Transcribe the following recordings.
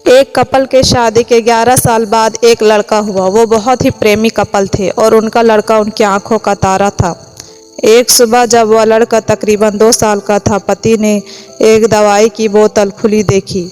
एक कपल के शादी के 11 साल बाद एक लड़का हुआ। वो बहुत ही प्रेमी कपल थे और उनका लड़का उनकी आंखों का तारा था। एक सुबह जब वह लड़का तकरीबन 2 साल का था, पति ने एक दवाई की बोतल खुली देखी।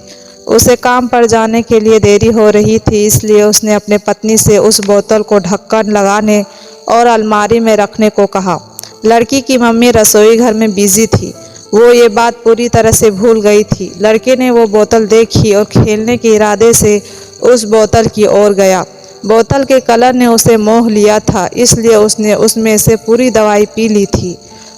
उसे काम पर जाने के लिए देरी हो रही थी, इसलिए उसने अपने पत्नी से उस बोतल को ढक्कन लगाने और अलमारी में रखने को कहा। लड़की की मम्मी रसोई घर में बिजी थी। वो ये बात पूरी तरह से भूल गई थी। लड़के ने वो बोतल देखी और खेलने के इरादे से उस बोतल की ओर गया। बोतल के कलर ने उसे मोह लिया था, इसलिए उसने उसमें से पूरी दवाई पी ली थी।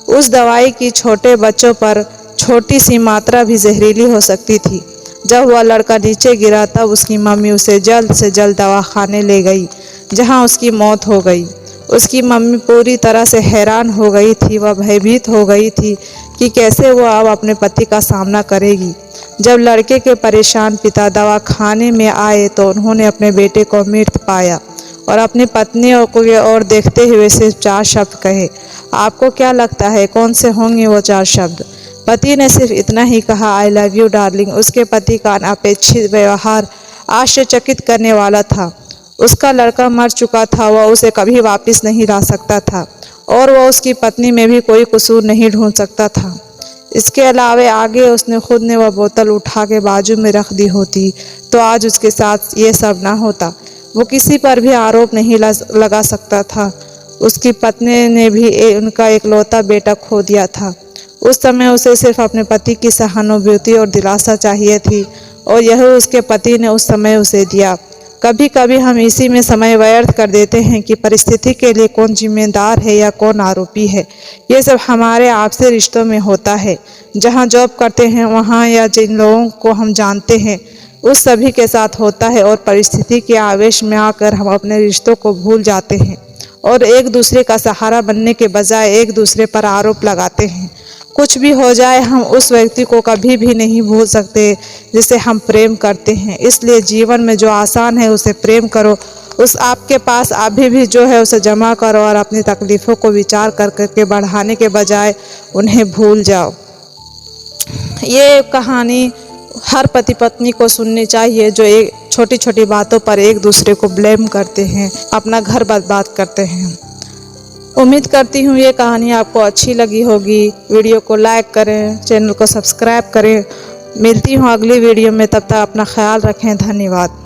उस दवाई की छोटे बच्चों पर छोटी सी मात्रा भी जहरीली हो सकती थी। जब वह लड़का नीचे गिरा तब उसकी मम्मी उसे जल्द से जल्द दवाखाने ले गई, जहां उसकी मौत हो गई। उसकी मम्मी पूरी तरह से हैरान हो गई थी। वह भयभीत हो गई थी कि कैसे वह अब अपने पति का सामना करेगी। जब लड़के के परेशान पिता दवाखाने में आए तो उन्होंने अपने बेटे को मृत पाया और अपनी पत्नी को ओर देखते हुए सिर्फ 4 शब्द कहे। आपको क्या लगता है कौन से होंगे वो 4 शब्द? पति ने सिर्फ इतना ही कहा, आई लव यू डार्लिंग। उसके पति का अनपेक्षित व्यवहार आश्चर्यचकित करने वाला था। उसका लड़का मर चुका था, वह उसे कभी वापस नहीं ला सकता था और वह उसकी पत्नी में भी कोई कसूर नहीं ढूंढ सकता था। इसके अलावा आगे उसने खुद ने वह बोतल उठा के बाजू में रख दी होती तो आज उसके साथ ये सब ना होता। वो किसी पर भी आरोप नहीं लगा सकता था। उसकी पत्नी ने भी उनका इकलौता बेटा खो दिया था। उस समय उसे सिर्फ अपने पति की सहानुभूति और दिलासा चाहिए थी और यह उसके पति ने उस समय उसे दिया। कभी कभी हम इसी में समय व्यर्थ कर देते हैं कि परिस्थिति के लिए कौन जिम्मेदार है या कौन आरोपी है। ये सब हमारे आपसी रिश्तों में होता है। जहाँ जॉब करते हैं वहाँ या जिन लोगों को हम जानते हैं उस सभी के साथ होता है और परिस्थिति के आवेश में आकर हम अपने रिश्तों को भूल जाते हैं और एक दूसरे का सहारा बनने के बजाय एक दूसरे पर आरोप लगाते हैं। कुछ भी हो जाए हम उस व्यक्ति को कभी भी नहीं भूल सकते जिसे हम प्रेम करते हैं। इसलिए जीवन में जो आसान है उसे प्रेम करो, उस आपके पास अभी भी जो है उसे जमा करो और अपनी तकलीफ़ों को विचार कर करके बढ़ाने के बजाय उन्हें भूल जाओ। ये कहानी हर पति पत्नी को सुननी चाहिए जो एक छोटी छोटी बातों पर एक दूसरे को ब्लेम करते हैं, अपना घर बर्बाद करते हैं। उम्मीद करती हूँ ये कहानी आपको अच्छी लगी होगी। वीडियो को लाइक करें, चैनल को सब्सक्राइब करें। मिलती हूँ अगली वीडियो में, तब तक अपना ख्याल रखें। धन्यवाद।